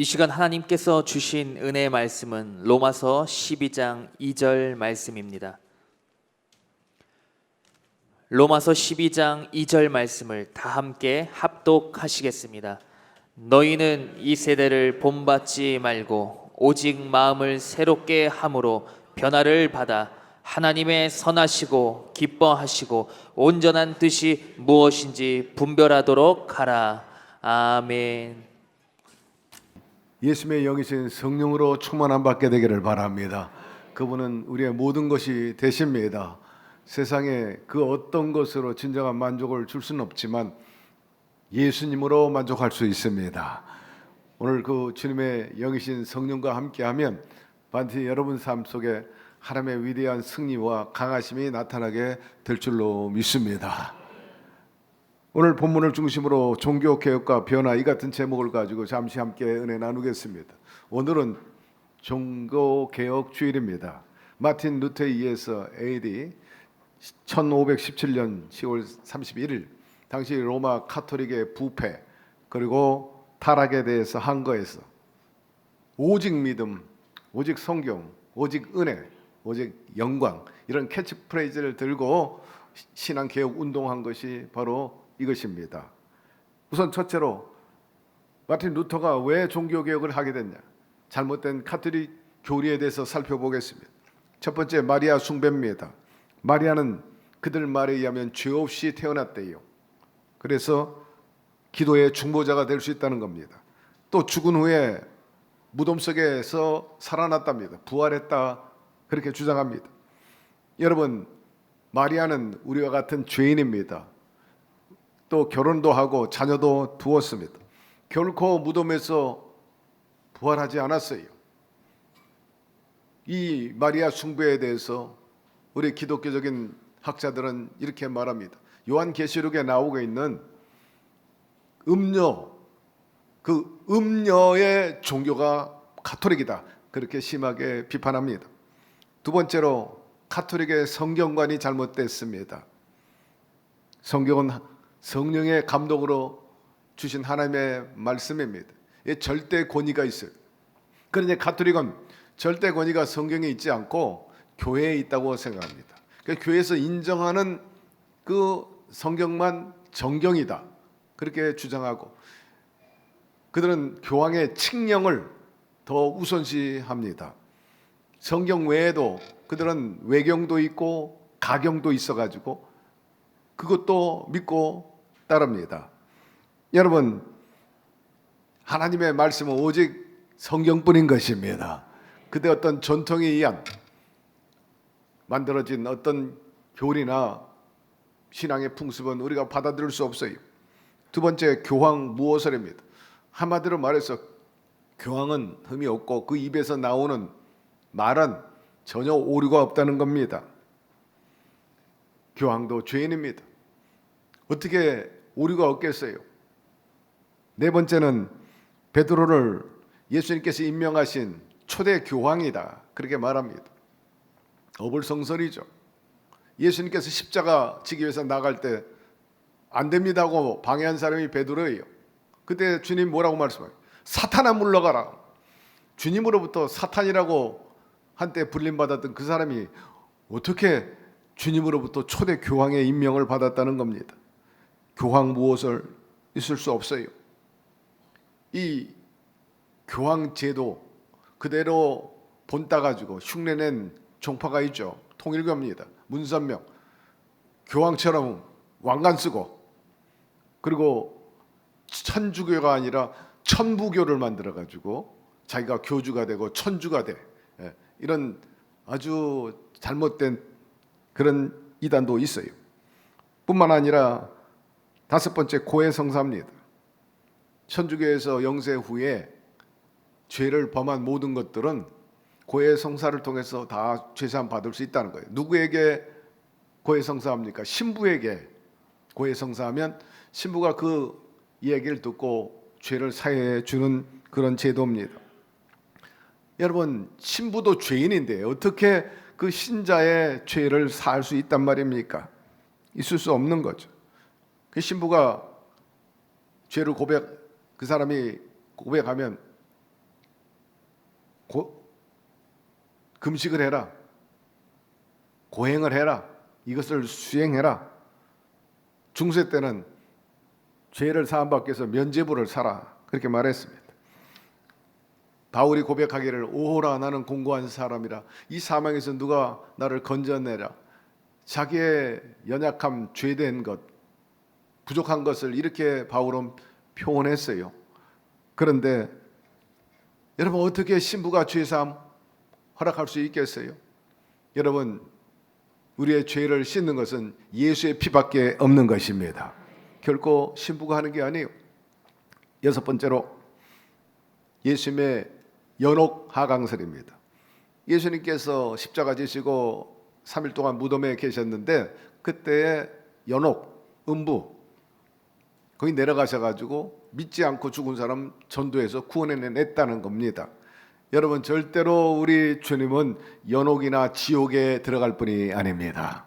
이 시간 하나님께서 주신 은혜의 말씀은 로마서 12장 2절 말씀입니다. 로마서 12장 2절 말씀을 다 함께 합독하시겠습니다. 너희는 이 세대를 본받지 말고 오직 마음을 새롭게 함으로 변화를 받아 하나님의 선하시고 기뻐하시고 온전한 뜻이 무엇인지 분별하도록 하라. 아멘. 예수님의 영이신 성령으로 충만함 받게 되기를 바랍니다. 그분은 우리의 모든 것이 되십니다. 세상에 그 어떤 것으로 진정한 만족을 줄 수는 없지만 예수님으로 만족할 수 있습니다. 오늘 그 주님의 영이신 성령과 함께하면 반드시 여러분 삶 속에 하나님의 위대한 승리와 강하심이 나타나게 될 줄로 믿습니다. 오늘 본문을 중심으로 종교개혁과 변화 이 같은 제목을 가지고 잠시 함께 은혜 나누겠습니다. 오늘은 종교개혁 주일입니다. 마틴 루터에 의해서 AD 1517년 10월 31일 당시 로마 카톨릭의 부패 그리고 타락에 대해서 한거에서 오직 믿음, 오직 성경, 오직 은혜, 오직 영광 이런 캐치프레이즈를 들고 신앙개혁 운동한 것이 바로 이것입니다. 우선 첫째로 마틴 루터가 왜 종교개혁을 하게 됐냐? 잘못된 카톨릭 교리에 대해서 살펴보겠습니다. 첫 번째 마리아 숭배입니다. 마리아는 그들 말에 의하면 죄 없이 태어났대요. 그래서 기도의 중보자가 될 수 있다는 겁니다. 또 죽은 후에 무덤 속에서 살아났답니다. 부활했다 그렇게 주장합니다. 여러분 마리아는 우리와 같은 죄인입니다. 또 결혼도 하고 자녀도 두었습니다. 결코 무덤에서 부활하지 않았어요. 이 마리아 숭배에 대해서 우리 기독교적인 학자들은 이렇게 말합니다. 요한계시록에 나오고 있는 음녀, 그 음녀의 종교가 가톨릭이다. 그렇게 심하게 비판합니다. 두 번째로 가톨릭의 성경관이 잘못됐습니다. 성경은 성령의 감동으로 주신 하나님의 말씀입니다. 절대 권위가 있어요. 그런데 가톨릭은 절대 권위가 성경에 있지 않고 교회에 있다고 생각합니다. 그러니까 교회에서 인정하는 그 성경만 정경이다 그렇게 주장하고 그들은 교황의 칙령을 더 우선시합니다. 성경 외에도 그들은 외경도 있고 가경도 있어가지고 그것도 믿고 따릅니다. 여러분 하나님의 말씀은 오직 성경뿐인 것입니다. 그때 어떤 전통에 의한 만들어진 어떤 교리나 신앙의 풍습은 우리가 받아들일 수 없어요. 두 번째 교황 무오설입니다. 한마디로 말해서 교황은 흠이 없고 그 입에서 나오는 말은 전혀 오류가 없다는 겁니다. 교황도 죄인입니다. 어떻게 오류가 없겠어요? 네 번째는 베드로를 예수님께서 임명하신 초대 교황이다 그렇게 말합니다. 어불성설이죠. 예수님께서 십자가 지기 위해서 나갈 때 안 됩니다 하고 방해한 사람이 베드로예요. 그때 주님 뭐라고 말씀해요? 사탄아 물러가라. 주님으로부터 사탄이라고 한때 불림받았던 그 사람이 어떻게 주님으로부터 초대 교황의 임명을 받았다는 겁니다. 교황 무오설 있을 수 없어요. 이 교황 제도 그대로 본따가지고 흉내낸 종파가 있죠. 통일교입니다. 문선명 교황처럼 왕관 쓰고 그리고 천주교가 아니라 천부교를 만들어가지고 자기가 교주가 되고 천주가 돼. 이런 아주 잘못된 그런 이단도 있어요. 뿐만 아니라 다섯 번째 고해성사입니다. 천주교에서 영세 후에 죄를 범한 모든 것들은 고해성사를 통해서 다 죄사함 받을 수 있다는 거예요. 누구에게 고해성사합니까? 신부에게 고해성사하면 신부가 그 이야기를 듣고 죄를 사해해 주는 그런 제도입니다. 여러분 신부도 죄인인데 어떻게 그 신자의 죄를 사할 수 있단 말입니까? 있을 수 없는 거죠. 그 신부가 죄를 그 사람이 고백하면 금식을 해라. 고행을 해라. 이것을 수행해라. 중세 때는 죄를 사함받기 위해서 면죄부를 사라. 그렇게 말했습니다. 바울이 고백하기를 오호라 나는 공고한 사람이라. 이 사망에서 누가 나를 건져내라. 자기의 연약함, 죄된 것, 부족한 것을 이렇게 바울은 표현했어요. 그런데 여러분 어떻게 신부가 죄사함 허락할 수 있겠어요? 여러분 우리의 죄를 씻는 것은 예수의 피밖에 없는 것입니다. 결코 신부가 하는 게 아니에요. 여섯 번째로 예수님의 연옥 하강설입니다. 예수님께서 십자가 지시고 3일 동안 무덤에 계셨는데 그때 연옥, 음부 거기 내려가셔가지고 믿지 않고 죽은 사람 전도해서 구원해냈다는 겁니다. 여러분 절대로 우리 주님은 연옥이나 지옥에 들어갈 분이 아닙니다.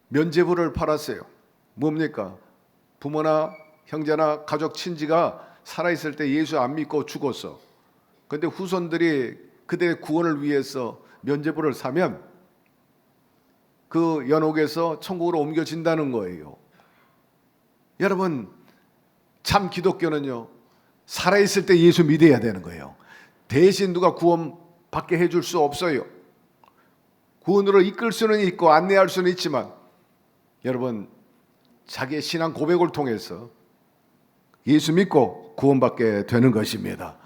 면죄부를 팔았어요. 뭡니까? 부모나 형제나 가족 친지가 살아있을 때 예수 안 믿고 죽었어. 그런데 후손들이 그들의 구원을 위해서 면죄부를 사면 그 연옥에서 천국으로 옮겨진다는 거예요. 여러분 참 기독교는요 살아있을 때 예수 믿어야 되는 거예요. 대신 누가 구원받게 해줄 수 없어요. 구원으로 이끌 수는 있고 안내할 수는 있지만 여러분 자기의 신앙 고백을 통해서 예수 믿고 구원받게 되는 것입니다.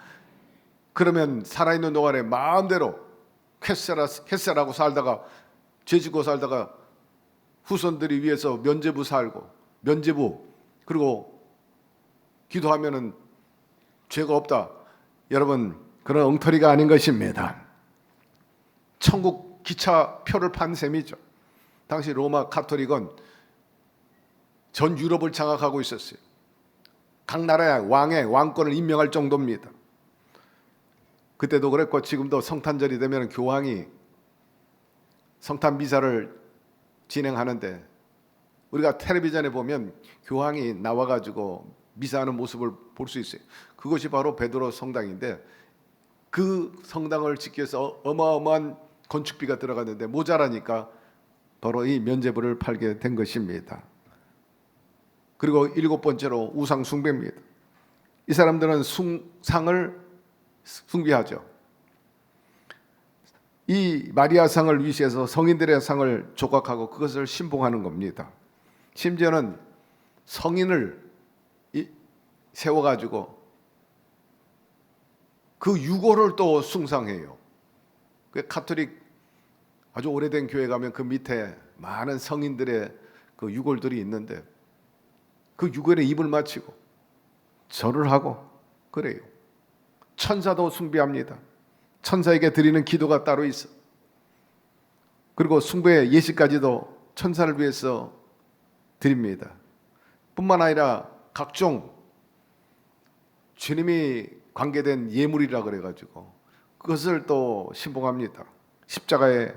그러면 살아있는 동안에 마음대로 햇살하고 살다가 죄짓고 살다가 후손들이 위해서 면죄부 살고 면죄부 그리고 기도하면은 죄가 없다. 여러분 그런 엉터리가 아닌 것입니다. 천국 기차표를 판 셈이죠. 당시 로마 가톨릭은 전 유럽을 장악하고 있었어요. 각 나라의 왕의 왕권을 임명할 정도입니다. 그때도 그랬고 지금도 성탄절이 되면 교황이 성탄 미사를 진행하는데 우리가 텔레비전에 보면 교황이 나와가지고 미사하는 모습을 볼 수 있어요. 그것이 바로 베드로 성당인데 그 성당을 짓기 위해서 어마어마한 건축비가 들어갔는데 모자라니까 바로 이 면죄부를 팔게 된 것입니다. 그리고 일곱 번째로 우상 숭배입니다. 이 사람들은 상을 숭배하죠. 이 마리아 상을 위시해서 성인들의 상을 조각하고 그것을 신봉하는 겁니다. 심지어는 성인을 세워가지고 그 유골을 또 숭상해요. 그 가톨릭 아주 오래된 교회 가면 그 밑에 많은 성인들의 그 유골들이 있는데 그 유골에 입을 맞추고 절을 하고 그래요. 천사도 숭배합니다. 천사에게 드리는 기도가 따로 있어. 그리고 숭배의 예식까지도 천사를 위해서 드립니다. 뿐만 아니라 각종 주님이 관계된 예물이라 그래가지고 그것을 또 신봉합니다. 십자가에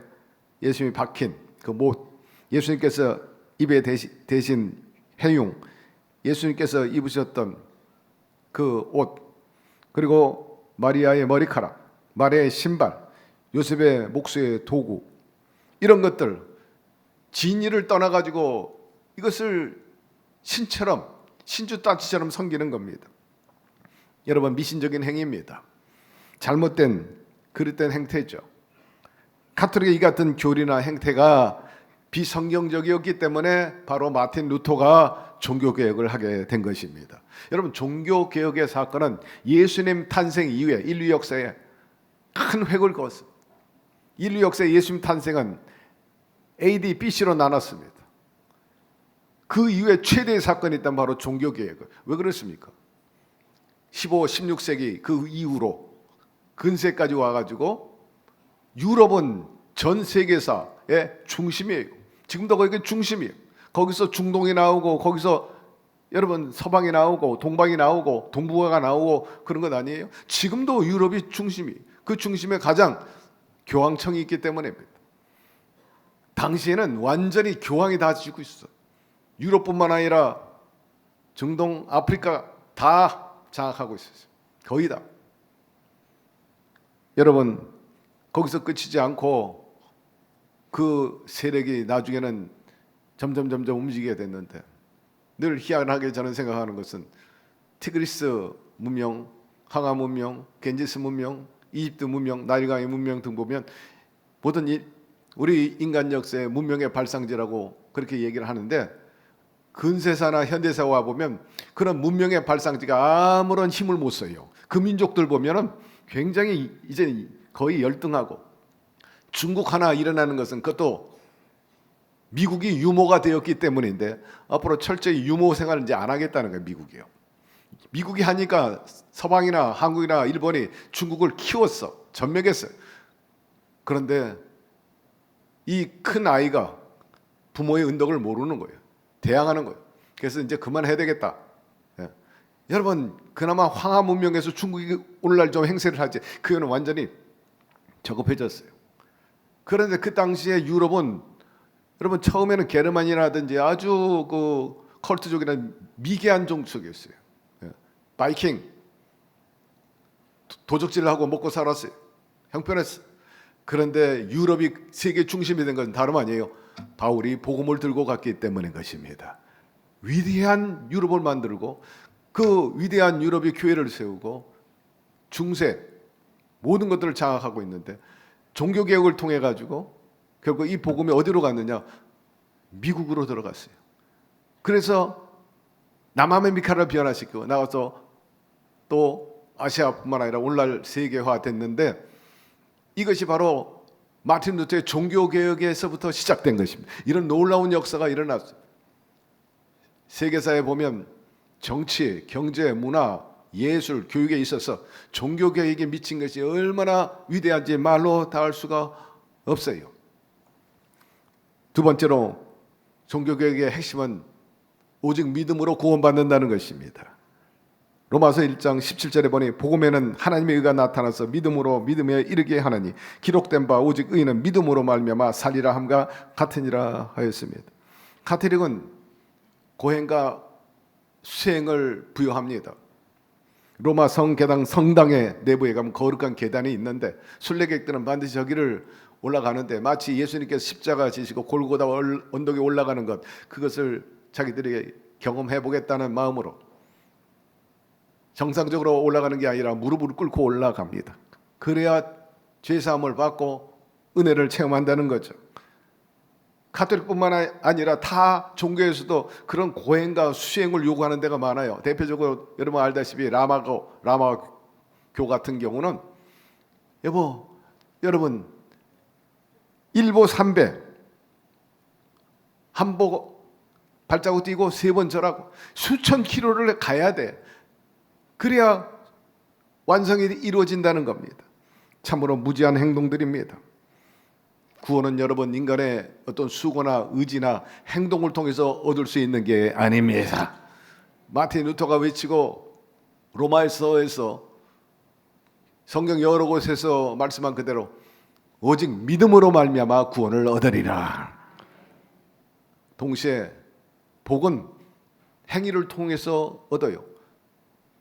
예수님이 박힌 그 못, 예수님께서 입에 대신 해용, 예수님께서 입으셨던 그 옷, 그리고 마리아의 머리카락, 마리아의 신발, 요셉의 목수의 도구, 이런 것들 진리를 떠나가지고 이것을 신처럼 신주 따치처럼 섬기는 겁니다. 여러분 미신적인 행위입니다. 잘못된 그릇된 행태죠. 가톨릭의 이 같은 교리나 행태가 비성경적이었기 때문에 바로 마틴 루터가 종교개혁을 하게 된 것입니다. 여러분 종교개혁의 사건은 예수님 탄생 이후에 인류 역사에 큰 획을 그었습니다. 인류 역사의 예수님 탄생은 AD, BC로 나눴습니다. 그 이후에 최대의 사건이 있다면 바로 종교개혁. 왜 그렇습니까? 15, 16세기 그 이후로 근세까지 와가지고 유럽은 전 세계사의 중심이에요. 지금도 거기 중심이에요. 거기서 중동이 나오고 거기서 여러분 서방이 나오고 동방이 나오고 동북아가 나오고 그런 것 아니에요? 지금도 유럽이 중심이에요. 그 중심에 가장 교황청이 있기 때문입니다. 당시에는 완전히 교황이 다 지고 있어. 유럽뿐만 아니라 중동, 아프리카 다 장악하고 있었어요. 거의 다. 여러분 거기서 끝이지 않고 그 세력이 나중에는 점점 움직이게 됐는데, 늘 희한하게 저는 생각하는 것은 티그리스 문명, 항아 문명, 겐지스 문명, 이집트 문명, 나일강의 문명 등 보면 모든 우리 인간 역사의 문명의 발상지라고 그렇게 얘기를 하는데, 근세사나 현대사 와 보면 그런 문명의 발상지가 아무런 힘을 못 써요. 그 민족들 보면은 굉장히 이제 거의 열등하고, 중국 하나 일어나는 것은 그것도 미국이 유모가 되었기 때문인데, 앞으로 철저히 유모 생활을 이제 안 하겠다는 거예요. 미국이 하니까 서방이나 한국이나 일본이 중국을 키웠어, 전멸했어요. 그런데 이 큰 아이가 부모의 은덕을 모르는 거예요. 대항하는 거예요. 그래서 이제 그만해야 되겠다. 예. 여러분, 그나마 황하 문명에서 중국이 오늘날 좀 행세를 하지, 그거는 완전히 저급해졌어요. 그런데 그 당시에 유럽은, 여러분, 처음에는 게르만이라든지 아주 그 컬트족이나 미개한 종족이었어요. 예. 바이킹, 도적질을 하고 먹고 살았어요. 형편했어요. 그런데 유럽이 세계 중심이 된 건 다름 아니에요. 바울이 복음을 들고 갔기 때문인 것입니다. 위대한 유럽을 만들고, 그 위대한 유럽이 교회를 세우고 중세 모든 것들을 장악하고 있는데, 종교개혁을 통해 가지고 결국 이 복음이 어디로 갔느냐? 미국으로 들어갔어요. 그래서 남아메리카를 변화시키고 나와서 또 아시아뿐만 아니라 오늘날 세계화 됐는데, 이것이 바로 마틴 루터의 종교개혁에서부터 시작된 것입니다. 이런 놀라운 역사가 일어났어요. 세계사에 보면 정치, 경제, 문화, 예술, 교육에 있어서 종교개혁이 미친 것이 얼마나 위대한지 말로 다 할 수가 없어요. 두 번째로, 종교개혁의 핵심은 오직 믿음으로 구원받는다는 것입니다. 로마서 1장 17절에 보니 복음에는 하나님의 의가 나타나서 믿음으로 믿음에 이르게 하나니 기록된 바 오직 의는 믿음으로 말미암아 살리라 함과 같으니라 하였습니다. 카톨릭은 고행과 수행을 부여합니다. 로마 성계당 성당의 내부에 가면 거룩한 계단이 있는데, 순례객들은 반드시 저기를 올라가는데, 마치 예수님께서 십자가 지시고 골고다 언덕에 올라가는 것, 그것을 자기들이 경험해 보겠다는 마음으로 정상적으로 올라가는 게 아니라 무릎을 꿇고 올라갑니다. 그래야 죄사함을 받고 은혜를 체험한다는 거죠. 카톨릭뿐만 아니라 타 종교에서도 그런 고행과 수행을 요구하는 데가 많아요. 대표적으로 여러분 알다시피 라마교 같은 경우는, 여러분 일보 3배 한보 발자국 뛰고 3번 절하고 수천 킬로를 가야 돼. 그래야 완성이 이루어진다는 겁니다. 참으로 무지한 행동들입니다. 구원은 여러분 인간의 어떤 수고나 의지나 행동을 통해서 얻을 수 있는 게 아닙니다. 마틴 루터가 외치고 로마서에서 성경 여러 곳에서 말씀한 그대로 오직 믿음으로 말미암아 구원을 얻으리라. 동시에 복은 행위를 통해서 얻어요.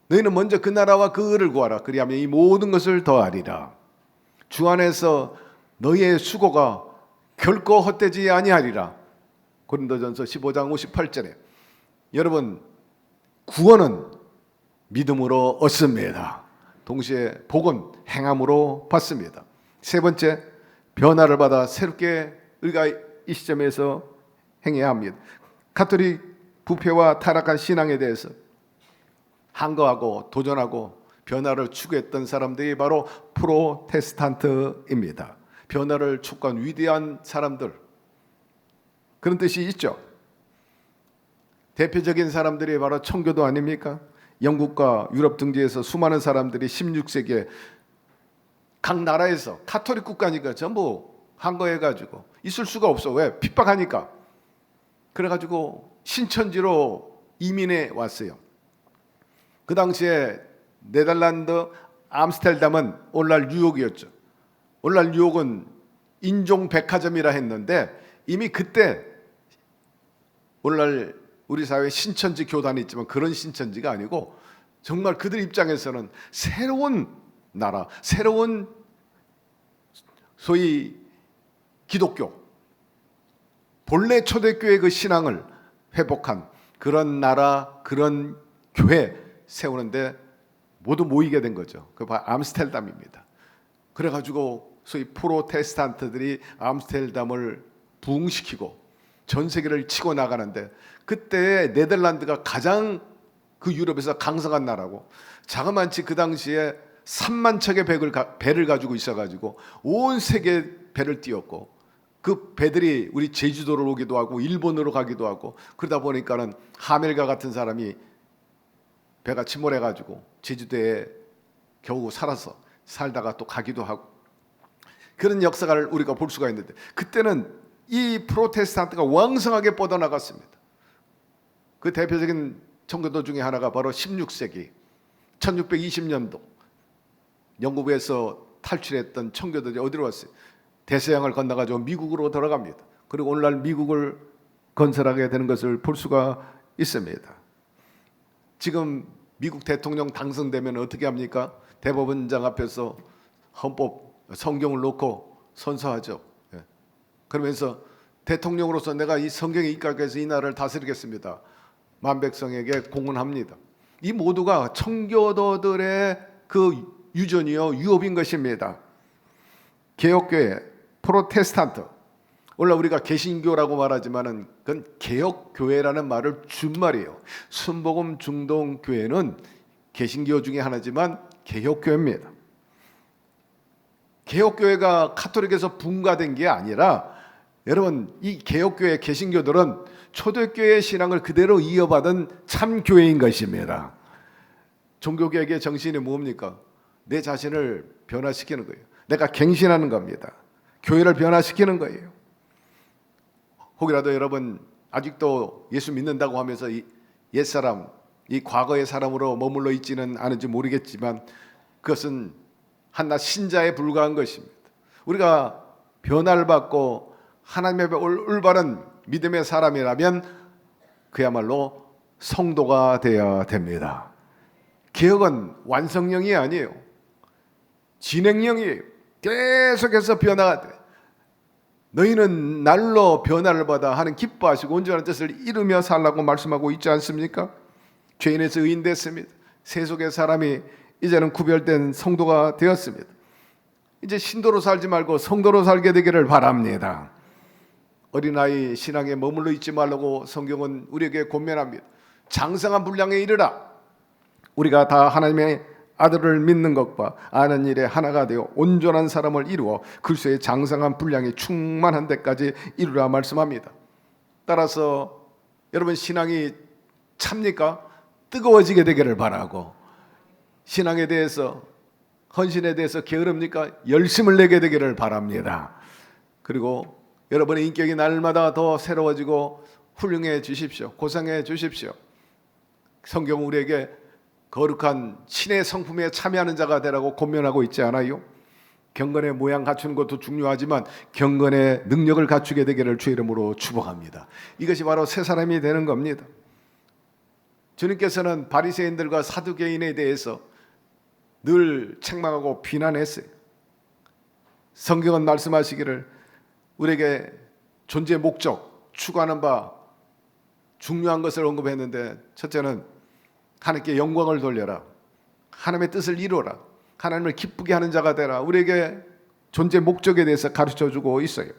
너희는 먼저 그 나라와 그 의를 구하라. 그리하면 이 모든 것을 더하리라. 주 안에서 너희의 수고가 결코 헛되지 아니하리라. 고린도전서 15장 58절에. 여러분, 구원은 믿음으로 얻습니다. 동시에 복은 행함으로 받습니다. 세 번째, 변화를 받아 새롭게 우리가 이 시점에서 행해야 합니다. 가톨릭 부패와 타락한 신앙에 대해서 항거하고 도전하고 변화를 추구했던 사람들이 바로 프로테스탄트입니다. 변화를 촉구한 위대한 사람들, 그런 뜻이 있죠. 대표적인 사람들이 바로 청교도 아닙니까? 영국과 유럽 등지에서 수많은 사람들이 16세기에 각 나라에서 가톨릭 국가니까 전부 항거해가지고 있을 수가 없어. 왜? 핍박하니까. 그래가지고 신천지로 이민해 왔어요. 그 당시에 네덜란드 암스테르담은 오늘날 뉴욕이었죠. 오늘날 뉴욕은 인종 백화점이라 했는데, 이미 그때 오늘날 우리 사회에 신천지 교단이 있지만 그런 신천지가 아니고, 정말 그들 입장에서는 새로운 나라, 새로운 소위 기독교, 본래 초대교회 그 신앙을 회복한 그런 나라, 그런 교회 세우는데 모두 모이게 된 거죠. 그 바로 암스테르담입니다. 그래가지고 소위 프로테스탄트들이 암스테르담을 부흥시키고 전 세계를 치고 나가는데, 그때 네덜란드가 가장 그 유럽에서 강성한 나라고, 자그만치 그 당시에 3만 척의 배를 가지고 있어가지고 온 세계 배를 띄웠고, 그 배들이 우리 제주도로 오기도 하고 일본으로 가기도 하고, 그러다 보니까는 하멜과 같은 사람이 배가 침몰해가지고 제주도에 겨우 살다가 또 가기도 하고, 그런 역사를 우리가 볼 수가 있는데, 그때는 이 프로테스탄트가 왕성하게 뻗어나갔습니다. 그 대표적인 청교도 중에 하나가 바로 16세기 1620년도 영국에서 탈출했던 청교도들이 어디로 왔어요? 대서양을 건너가지고 미국으로 들어갑니다. 그리고 오늘날 미국을 건설하게 되는 것을 볼 수가 있습니다. 지금 미국 대통령 당선되면 어떻게 합니까? 대법원장 앞에서 헌법, 성경을 놓고 선서하죠. 그러면서 대통령으로서 내가 이 성경에 입각해서 이 나라를 다스리겠습니다. 만백성에게 공언합니다. 이 모두가 청교도들의 그 유전이요, 유업인 것입니다. 개혁교회, 프로테스탄트, 원래 우리가 개신교라고 말하지만은 그건 개혁교회라는 말을 준 말이에요. 순복음 중동교회는 개신교 중에 하나지만 개혁교회입니다. 개혁교회가 카톨릭에서 분가된 게 아니라, 여러분, 이 개혁교회 개신교들은 초대교회 신앙을 그대로 이어받은 참교회인 것입니다. 종교개혁의 정신이 뭡니까? 내 자신을 변화시키는 거예요. 내가 갱신하는 겁니다. 교회를 변화시키는 거예요. 혹이라도 여러분 아직도 예수 믿는다고 하면서 이 옛사람, 이 과거의 사람으로 머물러 있지는 않은지 모르겠지만, 그것은 한낱 신자에 불과한 것입니다. 우리가 변화를 받고 하나님의 올바른 믿음의 사람이라면 그야말로 성도가 되어야 됩니다. 개혁은 완성형이 아니에요. 진행형이에요. 계속해서 변화가 돼. 너희는 날로 변화를 받아 하는 기뻐하시고 온전한 뜻을 이루며 살라고 말씀하고 있지 않습니까? 죄인에서 의인 됐습니다. 세속의 사람이 이제는 구별된 성도가 되었습니다. 이제 신도로 살지 말고 성도로 살게 되기를 바랍니다. 어린아이 신앙에 머물러 있지 말라고 성경은 우리에게 권면합니다. 장성한 분량에 이르라. 우리가 다 하나님의 아들을 믿는 것과 아는 일에 하나가 되어 온전한 사람을 이루어 그리스도의 장성한 분량이 충만한 데까지 이루라 말씀합니다. 따라서 여러분, 신앙이 찹니까? 뜨거워지게 되기를 바라고, 신앙에 대해서, 헌신에 대해서 게으릅니까? 열심을 내게 되기를 바랍니다. 그리고 여러분의 인격이 날마다 더 새로워지고 훌륭해 주십시오. 고상해 주십시오. 성경은 우리에게 거룩한 신의 성품에 참여하는 자가 되라고 권면하고 있지 않아요? 경건의 모양 갖추는 것도 중요하지만 경건의 능력을 갖추게 되기를 주의 이름으로 축복합니다. 이것이 바로 새 사람이 되는 겁니다. 주님께서는 바리새인들과 사두개인에 대해서 늘 책망하고 비난했어요. 성경은 말씀하시기를 우리에게 존재의 목적, 추구하는 바 중요한 것을 언급했는데, 첫째는 하나님께 영광을 돌려라, 하나님의 뜻을 이루어라, 하나님을 기쁘게 하는 자가 되라. 우리에게 존재 목적에 대해서 가르쳐주고 있어요.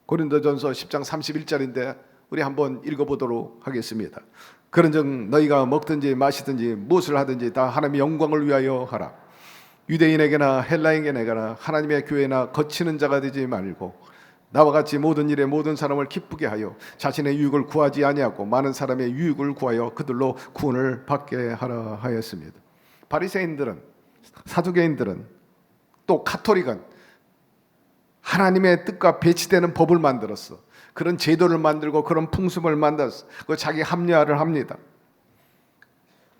고린도전서 10장 31절인데 우리 한번 읽어보도록 하겠습니다. 그런즉 너희가 먹든지 마시든지 무엇을 하든지 다 하나님의 영광을 위하여 하라. 유대인에게나 헬라인에게나 하나님의 교회나 거치는 자가 되지 말고 나와 같이 모든 일에 모든 사람을 기쁘게 하여 자신의 유익을 구하지 아니하고 많은 사람의 유익을 구하여 그들로 구원을 받게 하라 하였습니다. 바리새인들은, 사두개인들은, 또 가톨릭은 하나님의 뜻과 배치되는 법을 만들었어. 그런 제도를 만들고 그런 풍습을 만들었어. 그 자기 합리화를 합니다.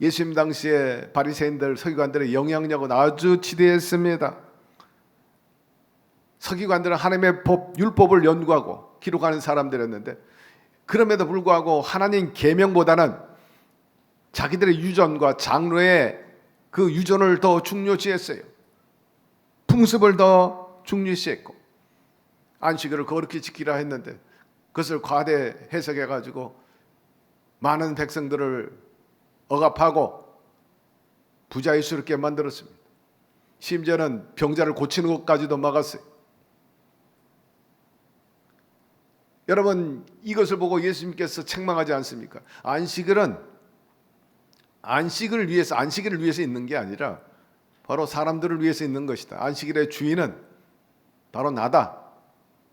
예수님 당시에 바리새인들, 서기관들의 영향력은 아주 지대했습니다. 서기관들은 하나님의 법, 율법을 연구하고 기록하는 사람들이었는데, 그럼에도 불구하고 하나님 계명보다는 자기들의 유전과 장로의 그 유전을 더 중요시했어요. 풍습을 더 중요시했고 안식일을 거룩히 지키라 했는데 그것을 과대 해석해 가지고 많은 백성들을 억압하고 부자유스럽게 만들었습니다. 심지어는 병자를 고치는 것까지도 막았어요. 여러분, 이것을 보고 예수님께서 책망하지 않습니까? 안식일을 위해서 있는 게 아니라 바로 사람들을 위해서 있는 것이다. 안식일의 주인은 바로 나다.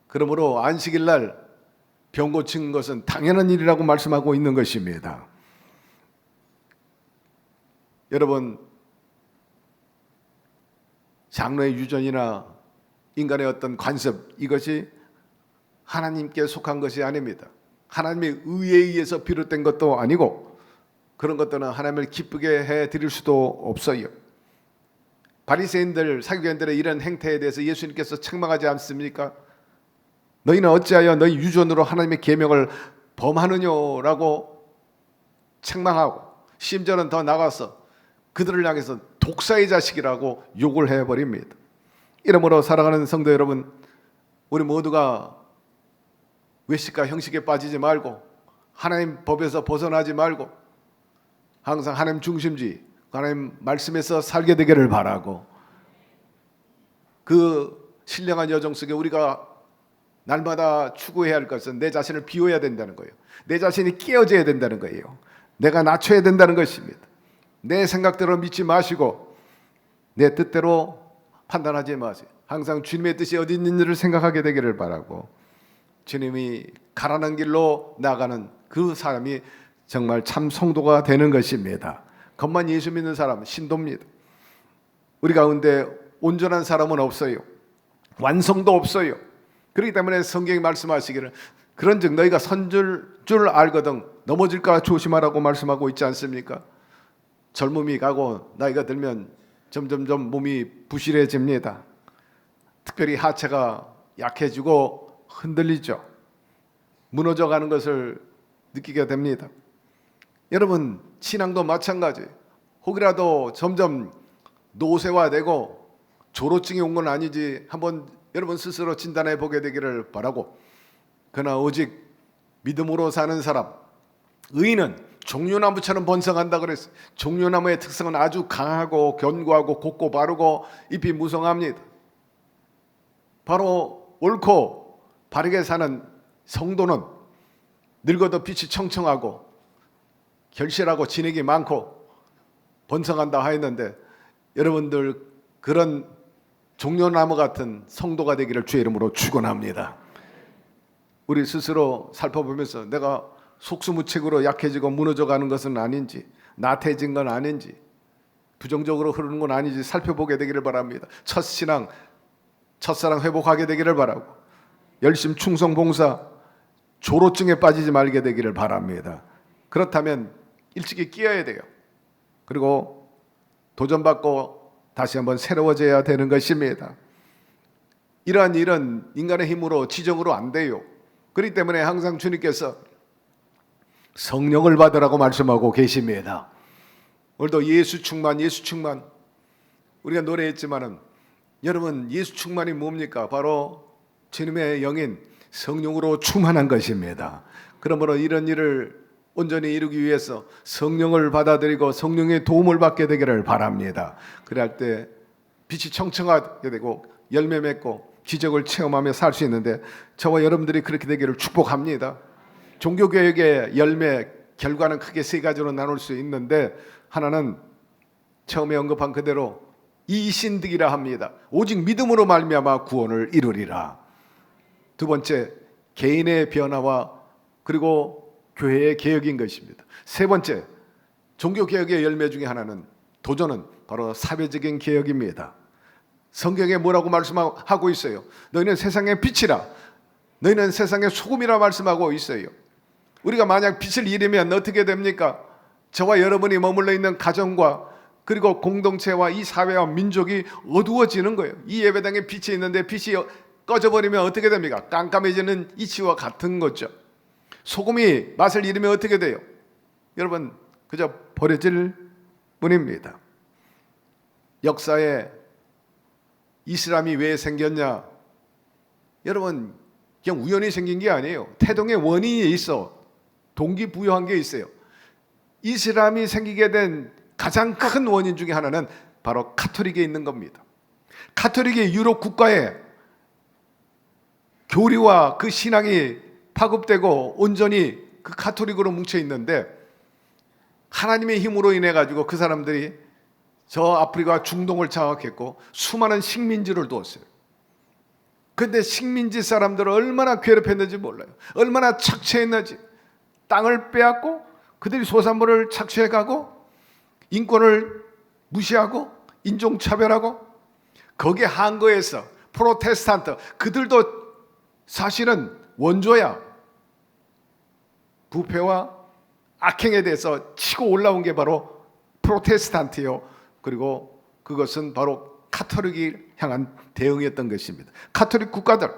그러므로 안식일 날 병 고치는 것은 당연한 일이라고 말씀하고 있는 것입니다. 여러분, 장로의 유전이나 인간의 어떤 관습, 이것이 하나님께 속한 것이 아닙니다. 하나님의 의에 의해서 비롯된 것도 아니고 그런 것들은 하나님을 기쁘게 해드릴 수도 없어요. 바리새인들, 사기관들의 이런 행태에 대해서 예수님께서 책망하지 않습니까? 너희는 어찌하여 너희 유전으로 하나님의 계명을 범하느냐라고 책망하고 심지어는 더 나가서 그들을 향해서 독사의 자식이라고 욕을 해버립니다. 이러므로 사랑하는 성도 여러분, 우리 모두가 외식과 형식에 빠지지 말고 하나님 법에서 벗어나지 말고 항상 하나님 중심주의, 하나님 말씀에서 살게 되기를 바라고, 그 신령한 여정 속에 우리가 날마다 추구해야 할 것은 내 자신을 비워야 된다는 거예요. 내 자신이 깨어져야 된다는 거예요. 내가 낮춰야 된다는 것입니다. 내 생각대로 믿지 마시고 내 뜻대로 판단하지 마세요. 항상 주님의 뜻이 어디 있는지를 생각하게 되기를 바라고, 주님이 가라는 길로 나가는 그 사람이 정말 참 성도가 되는 것입니다. 겉만 예수 믿는 사람은 신도입니다. 우리 가운데 온전한 사람은 없어요. 완성도 없어요. 그렇기 때문에 성경이 말씀하시기를 그런즉 너희가 선줄 줄 알거든 넘어질까 조심하라고 말씀하고 있지 않습니까? 젊음이 가고 나이가 들면 점점점 몸이 부실해집니다. 특별히 하체가 약해지고 흔들리죠. 무너져가는 것을 느끼게 됩니다. 여러분, 신앙도 마찬가지예요. 혹이라도 점점 노쇠화되고 조로증이 온 건 아니지 한번 여러분 스스로 진단해 보게 되기를 바라고, 그러나 오직 믿음으로 사는 사람, 의인은 종려나무처럼 번성한다 그랬어요. 종려나무의 특성은 아주 강하고 견고하고 곱고 바르고 잎이 무성합니다. 바로 옳고 바르게 사는 성도는 늙어도 빛이 청청하고 결실하고 진액이 많고 번성한다 하였는데, 여러분들 그런 종려나무 같은 성도가 되기를 주의 이름으로 축원합니다. 우리 스스로 살펴보면서 내가 속수무책으로 약해지고 무너져가는 것은 아닌지, 나태해진 건 아닌지, 부정적으로 흐르는 건 아닌지 살펴보게 되기를 바랍니다. 첫신앙, 첫사랑 회복하게 되기를 바라고, 열심 충성 봉사, 조로증에 빠지지 말게 되기를 바랍니다. 그렇다면 일찍이 끼어야 돼요. 그리고 도전받고 다시 한번 새로워져야 되는 것입니다. 이러한 일은 인간의 힘으로 지정으로 안 돼요. 그렇기 때문에 항상 주님께서 성령을 받으라고 말씀하고 계십니다. 오늘도 예수 충만, 예수 충만, 우리가 노래했지만은 여러분, 예수 충만이 뭡니까? 바로 주님의 영인 성령으로 충만한 것입니다. 그러므로 이런 일을 온전히 이루기 위해서 성령을 받아들이고 성령의 도움을 받게 되기를 바랍니다. 그럴 때 빛이 청청하게 되고 열매 맺고 기적을 체험하며 살 수 있는데, 저와 여러분들이 그렇게 되기를 축복합니다. 종교개혁의 열매, 결과는 크게 세 가지로 나눌 수 있는데, 하나는 처음에 언급한 그대로 이신득이라 합니다. 오직 믿음으로 말미암아 구원을 이루리라. 두 번째, 개인의 변화와 그리고 교회의 개혁인 것입니다. 세 번째, 종교개혁의 열매 중에 하나는, 도전은 바로 사회적인 개혁입니다. 성경에 뭐라고 말씀하고 있어요? 너희는 세상의 빛이라, 너희는 세상의 소금이라 말씀하고 있어요. 우리가 만약 빛을 잃으면 어떻게 됩니까? 저와 여러분이 머물러 있는 가정과 그리고 공동체와 이 사회와 민족이 어두워지는 거예요. 이 예배당에 빛이 있는데 빛이 꺼져버리면 어떻게 됩니까? 깜깜해지는 이치와 같은 거죠. 소금이 맛을 잃으면 어떻게 돼요? 여러분, 그저 버려질 뿐입니다. 역사에 이슬람이 왜 생겼냐? 여러분, 그냥 우연히 생긴 게 아니에요. 태동의 원인이 있어. 동기부여한 게 있어요. 이슬람이 생기게 된 가장 큰 원인 중에 하나는 바로 카톨릭에 있는 겁니다. 카톨릭이 유럽 국가에 교리와 그 신앙이 파급되고 온전히 그 카톨릭으로 뭉쳐 있는데, 하나님의 힘으로 인해 가지고 그 사람들이 저 아프리카 중동을 장악했고 수많은 식민지를 두었어요. 그런데 식민지 사람들을 얼마나 괴롭혔는지 몰라요. 얼마나 착취했는지. 땅을 빼앗고 그들이 소산물을 착취해가고 인권을 무시하고 인종차별하고, 거기에 한거에서 프로테스탄트, 그들도 사실은 원조야. 부패와 악행에 대해서 치고 올라온 게 바로 프로테스탄트요. 그리고 그것은 바로 카톨릭이 향한 대응이었던 것입니다. 카톨릭 국가들,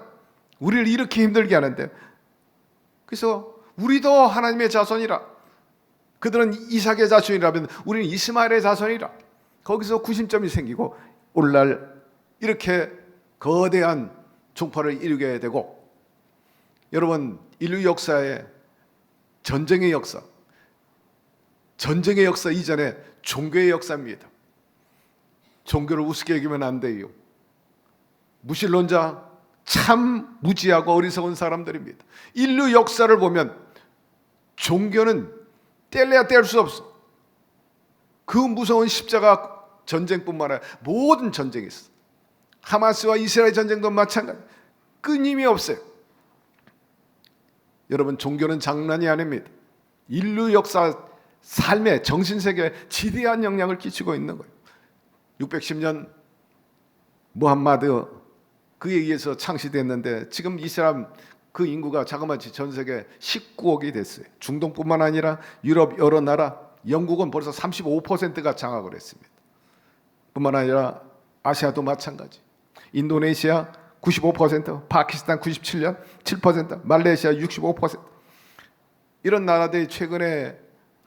우리를 이렇게 힘들게 하는데, 그래서 우리도 하나님의 자손이라, 그들은 이삭의 자손이라면 우리는 이스마엘의 자손이라, 거기서 구심점이 생기고 오늘날 이렇게 거대한 종파를 이루게 되고, 여러분, 인류 역사에 전쟁의 역사 이전에 종교의 역사입니다. 종교를 우습게 여기면 안 돼요. 무신론자, 참 무지하고 어리석은 사람들입니다. 인류 역사를 보면 종교는 뗄래야 뗄 수 없어. 그 무서운 십자가 전쟁뿐만 아니라 모든 전쟁이 있어. 하마스와 이스라엘 전쟁도 마찬가지. 끊임이 없어요. 여러분, 종교는 장난이 아닙니다. 인류 역사 삶의 정신세계에 지대한 영향을 끼치고 있는 거예요. 610년 무함마드, 그에 의해서 창시됐는데 지금 이슬람 그 인구가 자그마치 전 세계 19억이 됐어요. 중동뿐만 아니라 유럽 여러 나라, 영국은 벌써 35%가 장악을 했습니다. 뿐만 아니라 아시아도 마찬가지. 인도네시아 95%, 파키스탄 97년 7%, 말레이시아 65%. 이런 나라들이 최근에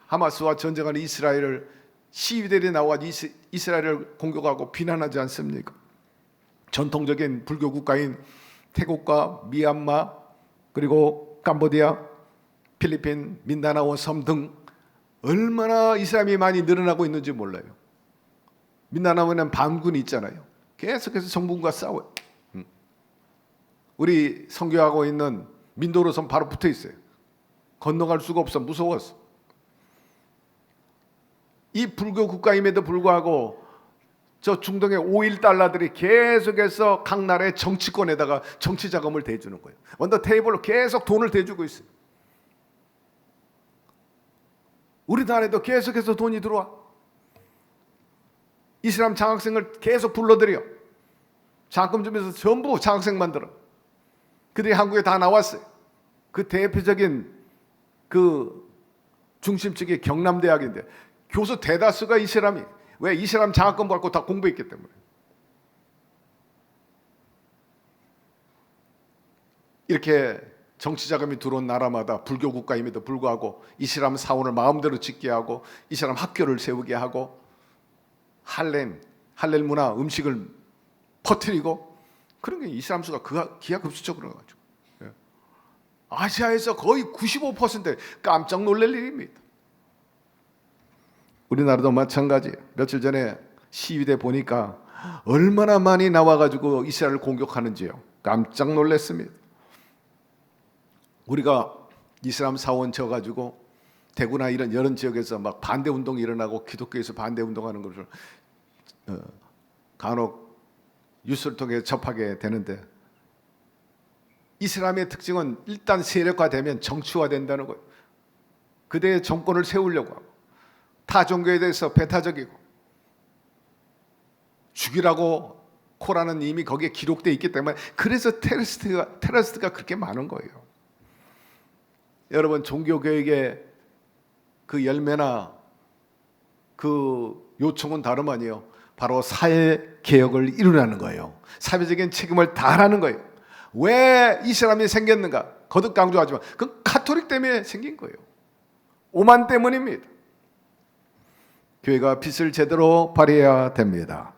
하마스와 전쟁하는 이스라엘을, 시위대들이 나와 이스라엘을 공격하고 비난하지 않습니까? 전통적인 불교 국가인 태국과 미얀마, 그리고 캄보디아, 필리핀, 민다나오 섬 등 얼마나 이슬람이 많이 늘어나고 있는지 몰라요. 민다나오에는 반군이 있잖아요. 계속해서 정부군과 싸워요. 우리 선교하고 있는 민도로 섬 바로 붙어 있어요. 건너갈 수가 없어. 무서웠어. 이 불교 국가임에도 불구하고 저 중동의 오일 달러들이 계속해서 각 나라의 정치권에다가 정치 자금을 대주는 거예요. 언더 테이블로 계속 돈을 대주고 있어요. 우리나라에도 계속해서 돈이 들어와. 이슬람 장학생을 계속 불러들여. 장학금 주면서 전부 장학생 만들어. 그들이 한국에 다 나왔어요. 그 대표적인 그 중심축이 경남대학인데 교수 대다수가 이슬람이. 왜? 이슬람 장학금 받고 다 공부했기 때문에. 이렇게 정치 자금이 들어온 나라마다 불교 국가임에도 불구하고 이슬람 사원을 마음대로 짓게 하고 이슬람 학교를 세우게 하고 할렐 문화 음식을 퍼뜨리고, 그런 게 이슬람 수가 기하급수적으로 가지고 아시아에서 거의 95% 깜짝 놀랄 일입니다. 우리나라도 마찬가지예요. 며칠 전에 시위대 보니까 얼마나 많이 나와가지고 이스라엘을 공격하는지요. 깜짝 놀랐습니다. 우리가 이슬람 사원 져가지고 대구나 이런 지역에서 막 반대 운동이 일어나고 기독교에서 반대 운동하는 것을 간혹 뉴스를 통해 접하게 되는데, 이슬람의 특징은 일단 세력화되면 정치화된다는 거예요. 그대의 정권을 세우려고 하고 타 종교에 대해서 배타적이고, 죽이라고 코라는 이미 거기에 기록되어 있기 때문에 그래서 테러리스트가 그렇게 많은 거예요. 여러분, 종교개혁의 그 열매나 그 요청은 다름 아니에요. 바로 사회개혁을 이루라는 거예요. 사회적인 책임을 다하는 거예요. 왜 이슬람이 생겼는가? 거듭 강조하지만 그건 카톨릭 때문에 생긴 거예요. 오만 때문입니다. 교회가 빛을 제대로 발휘해야 됩니다.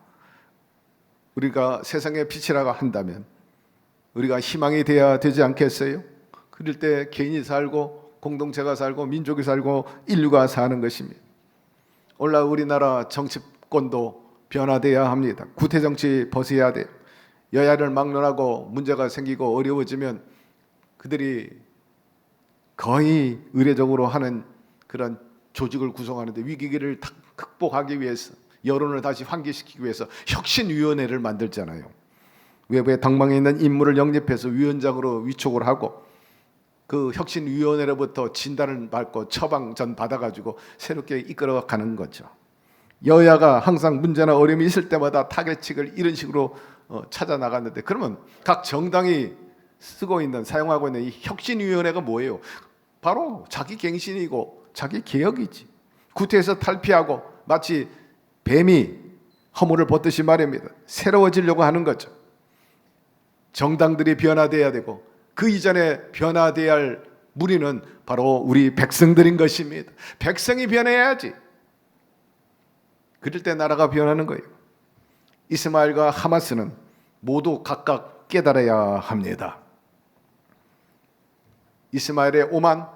우리가 세상의 빛이라고 한다면 우리가 희망이 되어야 되지 않겠어요? 그럴 때 개인이 살고 공동체가 살고 민족이 살고 인류가 사는 것입니다. 오늘날 우리나라 정치권도 변화되어야 합니다. 구태정치 벗어야 돼요. 여야를 막론하고 문제가 생기고 어려워지면 그들이 거의 의례적으로 하는 그런 조직을 구성하는데 위기를 극복하기 위해서 여론을 다시 환기시키기 위해서 혁신위원회를 만들잖아요. 외부에 당방에 있는 인물을 영입해서 위원장으로 위촉을 하고 그 혁신위원회로부터 진단을 받고 처방전 받아가지고 새롭게 이끌어가는 거죠. 여야가 항상 문제나 어려움이 있을 때마다 타겟책을 이런 식으로 찾아 나갔는데, 그러면 각 정당이 쓰고 있는 사용하고 있는 이 혁신위원회가 뭐예요? 바로 자기 갱신이고 자기 개혁이지. 구태에서 탈피하고 마치 뱀이 허물을 벗듯이 말입니다. 새로워지려고 하는 거죠. 정당들이 변화돼야 되고 그 이전에 변화돼야 할 무리는 바로 우리 백성들인 것입니다. 백성이 변해야지. 그럴 때 나라가 변하는 거예요. 이스마엘과 하마스는 모두 각각 깨달아야 합니다. 이스마엘의 오만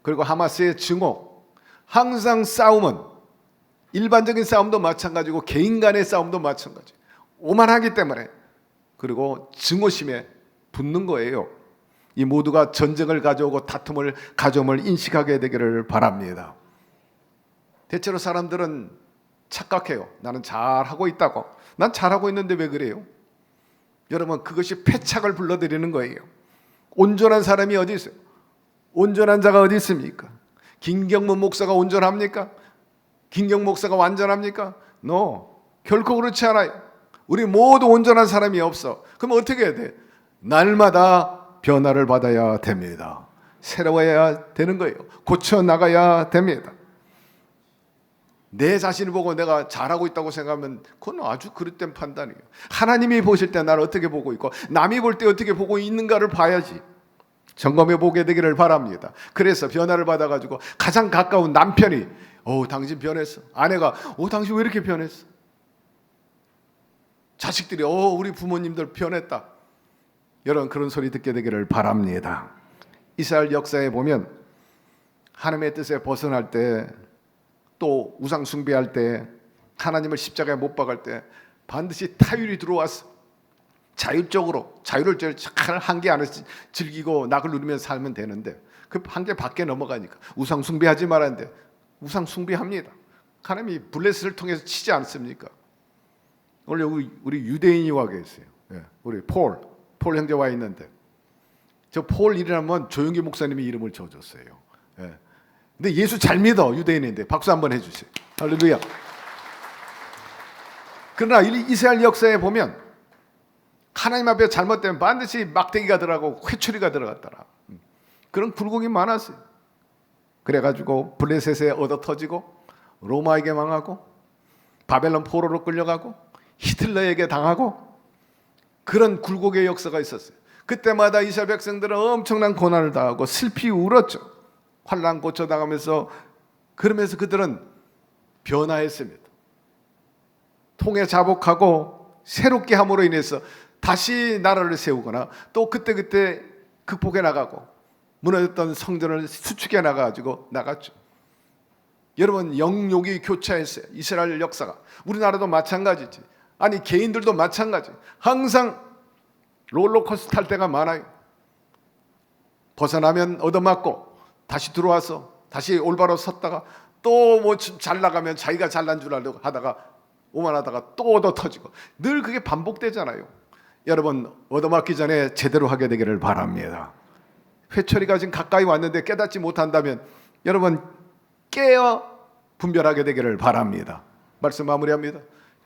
그리고 하마스의 증오, 항상 싸움은 일반적인 싸움도 마찬가지고 개인 간의 싸움도 마찬가지. 오만하기 때문에 그리고 증오심에 붙는 거예요. 이 모두가 전쟁을 가져오고 다툼을 가져옴을 인식하게 되기를 바랍니다. 대체로 사람들은 착각해요. 나는 잘하고 있다고. 난 잘하고 있는데 왜 그래요? 여러분, 그것이 패착을 불러들이는 거예요. 온전한 사람이 어디 있어요? 온전한 자가 어디 있습니까? 김경문 목사가 온전합니까? 김경 목사가 완전합니까? No, 결코 그렇지 않아요. 우리 모두 온전한 사람이 없어. 그럼 어떻게 해야 돼? 날마다 변화를 받아야 됩니다. 새로워야 되는 거예요. 고쳐 나가야 됩니다. 내 자신을 보고 내가 잘하고 있다고 생각하면 그건 아주 그릇된 판단이에요. 하나님이 보실 때 나를 어떻게 보고 있고 남이 볼 때 어떻게 보고 있는가를 봐야지. 점검해 보게 되기를 바랍니다. 그래서 변화를 받아가지고 가장 가까운 남편이 당신 변했어. 아내가 당신 왜 이렇게 변했어? 자식들이 우리 부모님들 변했다. 여러분, 그런 소리 듣게 되기를 바랍니다. 이스라엘 역사에 보면 하나님의 뜻에 벗어날 때, 또 우상 숭배할 때, 하나님을 십자가에 못 박을 때 반드시 타율이 들어왔어. 자율적으로 자유를 한계 안에서 즐기고 낙을 누리면서 살면 되는데 그 한계 밖에 넘어가니까 우상 숭배하지 말았는데 우상 숭배합니다. 하나님이 블레스를 통해서 치지 않습니까? 오늘 우리 유대인이 와 계세요. 우리 폴 형제 와 있는데 저 폴 이름은 조용기 목사님이 이름을 지어줬어요. 근데 예수 잘 믿어. 유대인인데 박수 한번 해주세요. 할렐루야. 그러나 이스라엘 역사에 보면 하나님 앞에 잘못되면 반드시 막대기가 들어가고 회초리가 들어갔더라. 그런 굴곡이 많았어요. 그래가지고 블레셋에 얻어 터지고 로마에게 망하고 바벨론 포로로 끌려가고 히틀러에게 당하고 그런 굴곡의 역사가 있었어요. 그때마다 이스라엘 백성들은 엄청난 고난을 당하고 슬피 울었죠. 환난 고쳐당하면서. 그러면서 그들은 변화했습니다. 통해 자복하고 새롭게 함으로 인해서 다시 나라를 세우거나 또 그때 극복해 나가고 무너졌던 성전을 수축해 나가지고 나갔죠. 여러분, 영욕이 교차했어요. 이스라엘 역사가. 우리나라도 마찬가지지. 아니, 개인들도 마찬가지. 항상 롤러코스터 탈 때가 많아요. 벗어나면 얻어맞고 다시 들어와서 다시 올바로 섰다가 또 뭐 잘 나가면 자기가 잘난 줄 알고 하다가 오만하다가 또 얻어 터지고 늘 그게 반복되잖아요. 여러분, 얻어맞기 전에 제대로 하게 되기를 바랍니다. 회초리가 지금 가까이 왔는데 깨닫지 못한다면 여러분 깨어 분별하게 되기를 바랍니다. 말씀 마무리합니다.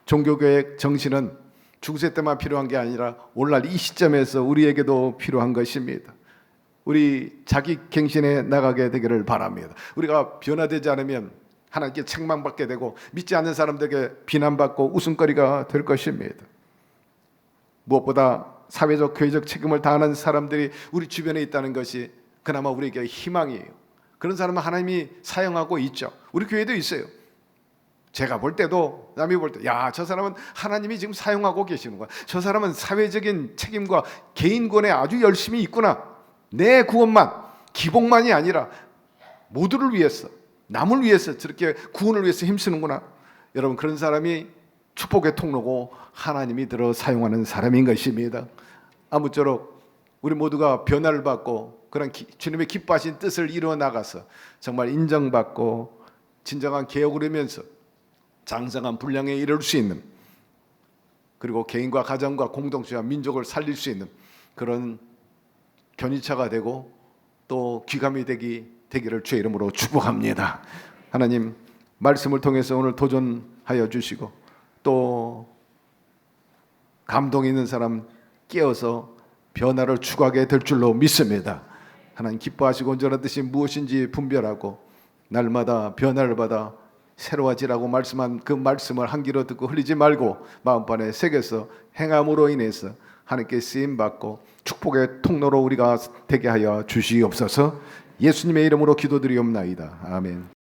종교교육 정신은 중세 때만 필요한 게 아니라 오늘날 이 시점에서 우리에게도 필요한 것입니다. 우리 자기 갱신에 나가게 되기를 바랍니다. 우리가 변화되지 않으면 하나님께 책망받게 되고 믿지 않는 사람들에게 비난받고 웃음거리가 될 것입니다. 무엇보다 사회적 교회적 책임을 다하는 사람들이 우리 주변에 있다는 것이 그나마 우리에게 희망이에요. 그런 사람은 하나님이 사용하고 있죠. 우리 교회도 있어요. 제가 볼 때도 남이 볼 때 야, 저 사람은 하나님이 지금 사용하고 계시는구나. 저 사람은 사회적인 책임과 개인권에 아주 열심히 있구나. 내 구원만, 기복만이 아니라 모두를 위해서, 남을 위해서 저렇게 구원을 위해서 힘쓰는구나. 여러분, 그런 사람이 축복의 통로고 하나님이 들어 사용하는 사람인 것입니다. 아무쪼록 우리 모두가 변화를 받고 그런 주님의 기뻐하신 뜻을 이루어 나가서 정말 인정받고 진정한 개혁을 이루면서 장성한 분량에 이를 수 있는, 그리고 개인과 가정과 공동체와 민족을 살릴 수 있는 그런 견인차가 되고 또 귀감이 되기를 주의 이름으로 축복합니다. 하나님, 말씀을 통해서 오늘 도전하여 주시고 또 감동 있는 사람 깨어서 변화를 추구하게 될 줄로 믿습니다. 하나님, 기뻐하시고 온전한 뜻이 무엇인지 분별하고 날마다 변화를 받아 새로워지라고 말씀한 그 말씀을 한 귀로 듣고 흘리지 말고 마음판에 새겨서 행함으로 인해서 하나님께 쓰임 받고 축복의 통로로 우리가 되게 하여 주시옵소서. 예수님의 이름으로 기도드리옵나이다. 아멘.